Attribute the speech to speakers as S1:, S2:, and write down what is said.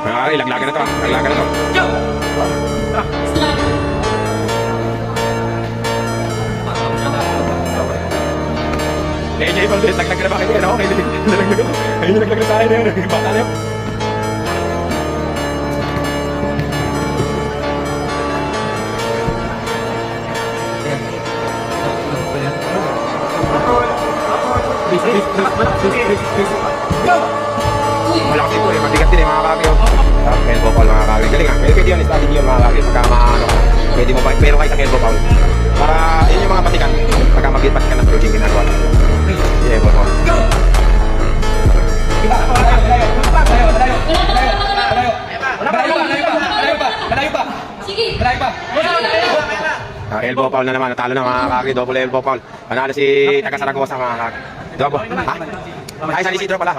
S1: Ay, laglagan na to. Laglagan na to. Jay Valdez, laglag na ba kayo? Ano? Ayun yung laglag na sa akin. Bata na yun. Malakas ito eh, mabigat din eh mga kaki. Elbow foul mga kaki. Galing ah, pwede yun, strategy yun mga kaki. Pagka maano ka, pwede mo ba, meron kayo sa elbow foul. Para yun yung mga patikan, pagka mag-ipat ka ng jogging ginagawa. Yeah, elbow foul. Elbow foul na naman, natalo na mga kaki, double elbow foul. Panalo si taga Saragosa mga kaki. Double, ha? Ay, San Isidro pala.